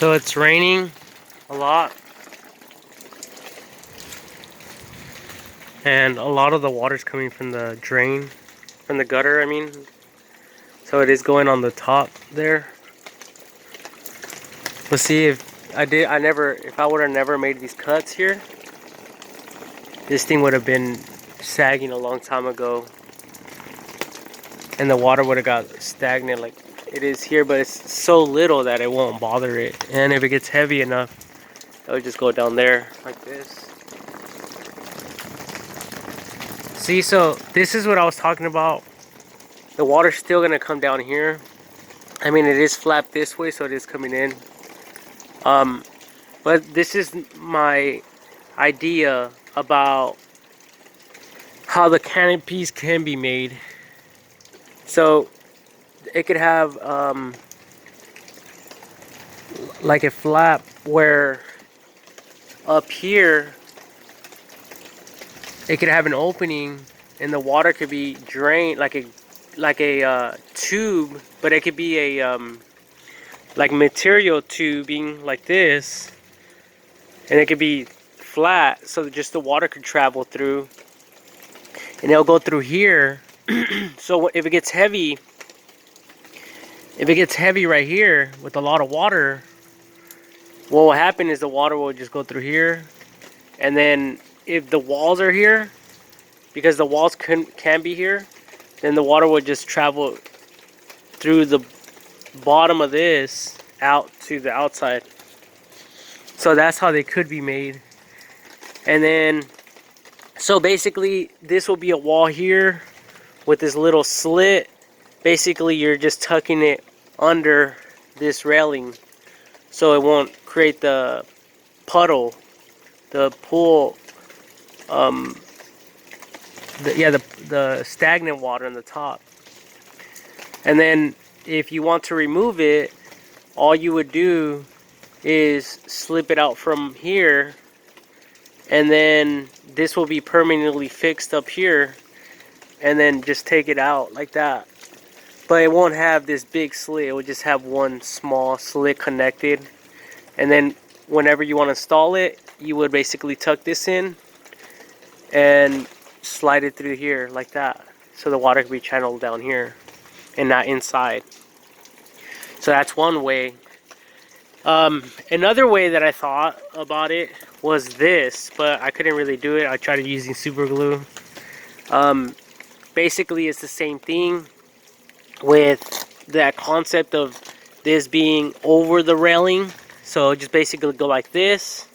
So it's raining a lot, and a lot of the water's coming from the drain, from the gutter, I mean. So it is going on the top there. Let's see if if I would have never made these cuts here, this thing would have been sagging a long time ago. And the water would have got stagnant like it is here, but it's so little that it won't bother it. And if it gets heavy enough, it would just go down there like this. See, so this is what I was talking about. The water's still gonna come down here. I mean, it is flapped this way, so it is coming in. But this is my idea about how the canopies can be made. So it could have like a flap where up here it could have an opening and the water could be drained like a tube, but it could be a like material tubing like this, and it could be flat so that just the water could travel through, and it'll go through here. So if it gets heavy right here with a lot of water, what will happen is the water will just go through here, and then if the walls are here, because the walls can be here, then the water will just travel through the bottom of this out to the outside. So that's how they could be made. And then, so basically this will be a wall here with this little slit. Basically you're just tucking it under this railing so it won't create the puddle, the pool, the stagnant water on the top. And then if you want to remove it, all you would do is slip it out from here, and then this will be permanently fixed up here, and then just take it out like that. But it won't have this big slit, it will just have one small slit connected. And then whenever you want to install it, you would basically tuck this in and slide it through here like that, so the water can be channeled down here and not inside. So that's one way. Another way that I thought about it was this, but I couldn't really do it. I tried using super glue. Basically it's the same thing with that concept of this being over the railing. So just basically go like this,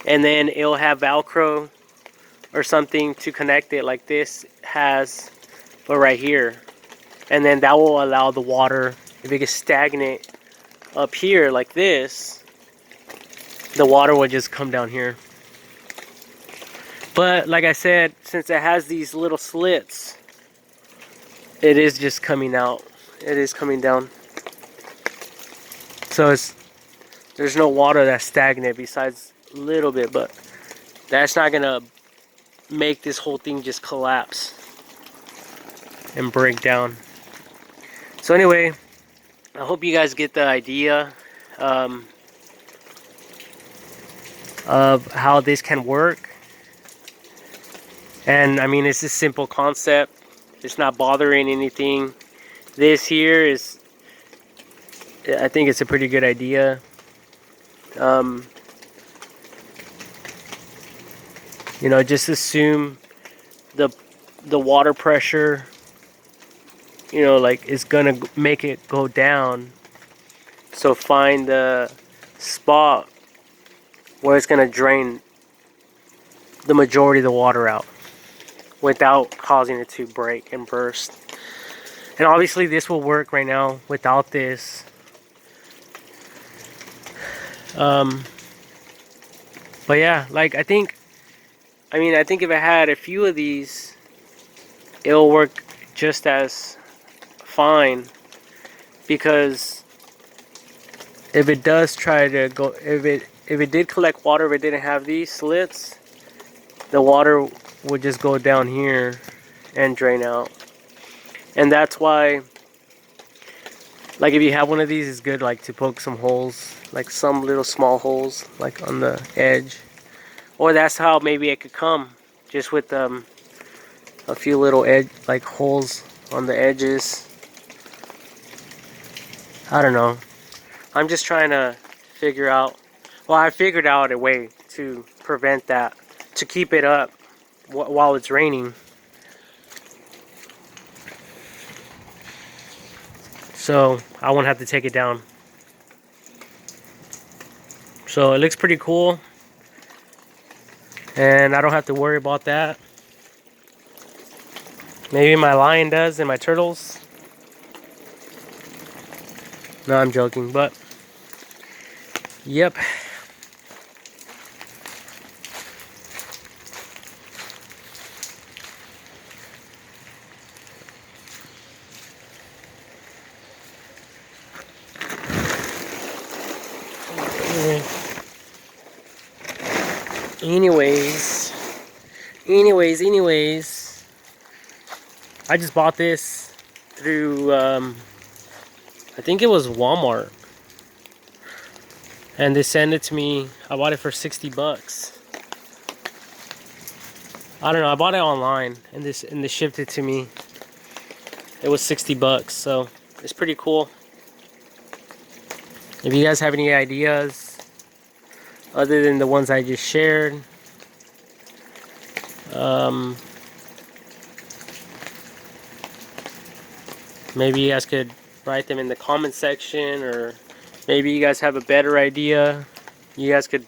and then it'll have Velcro or something to connect it like this has, but right here. And then that will allow the water, if it gets stagnant up here like this, the water will just come down here. But like I said, since it has these little slits, it is just coming out. It is coming down. So there's no water that's stagnant besides a little bit, but that's not gonna make this whole thing just collapse and break down. So anyway, I hope you guys get the idea of how this can work. And I mean, it's a simple concept. It's not bothering anything. This here is, I think it's a pretty good idea. You know, just assume the water pressure, you know, like it's gonna make it go down. So find the spot where it's gonna drain the majority of the water out without causing it to break and burst. And obviously this will work right now without this. But yeah, like I think if I had a few of these, it'll work just as fine. Because if it does try to go, if it did collect water, if it didn't have these slits, the water would just go down here and drain out. And that's why, Like if you have one of these, it's good like to poke some holes, like some little small holes, like on the edge. Or that's how maybe it could come, just with a few little edge, like holes on the edges. I don't know. I'm just trying to figure out. Well, I figured out a way to prevent that, to keep it up while it's raining. So I won't have to take it down. So it looks pretty cool. And I don't have to worry about that. Maybe my lion does and my turtles. No, I'm joking, but yep. Anyways, I just bought this through, I think it was Walmart. And they sent it to me. I bought it for 60 bucks. I don't know, I bought it online and they shipped it to me. It was 60 bucks, so it's pretty cool. If you guys have any ideas other than the ones I just shared, maybe you guys could write them in the comment section, or maybe you guys have a better idea you guys could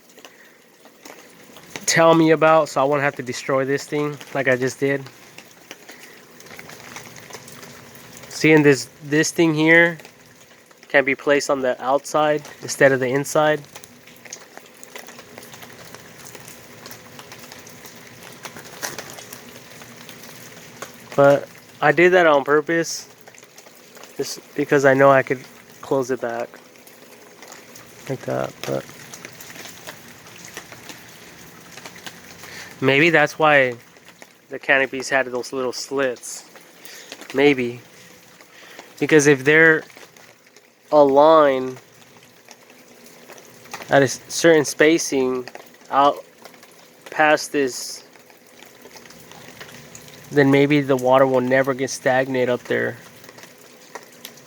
tell me about, so I won't have to destroy this thing like I just did. Seeing this thing here can be placed on the outside instead of the inside. But I did that on purpose, just because I know I could close it back like that. But maybe that's why the canopies had those little slits. Maybe because if they're aligned at a certain spacing out past this, then maybe the water will never get stagnant up there.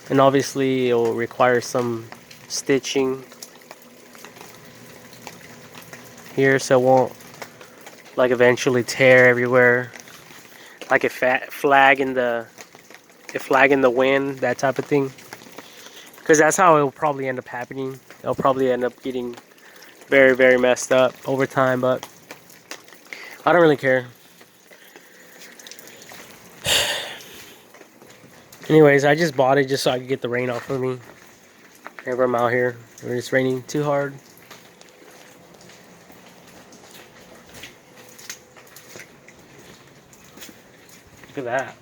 And obviously it will require some stitching here, so it won't like eventually tear everywhere, like a flag in the wind, that type of thing. Because that's how it will probably end up happening. It'll probably end up getting very, very messed up over time, but I don't really care. Anyways, I just bought it just so I could get the rain off of me. Whenever I'm out here, when it's raining too hard. Look at that.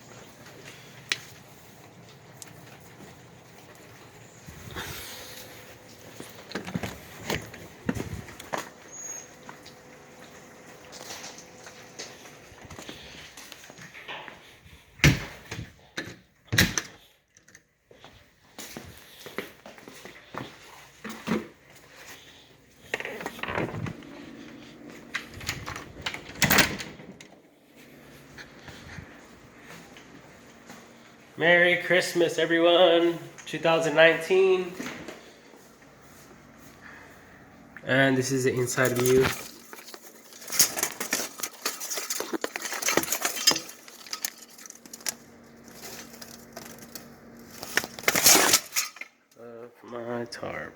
Merry Christmas, everyone. 2019. And this is the inside view. Of my tarp.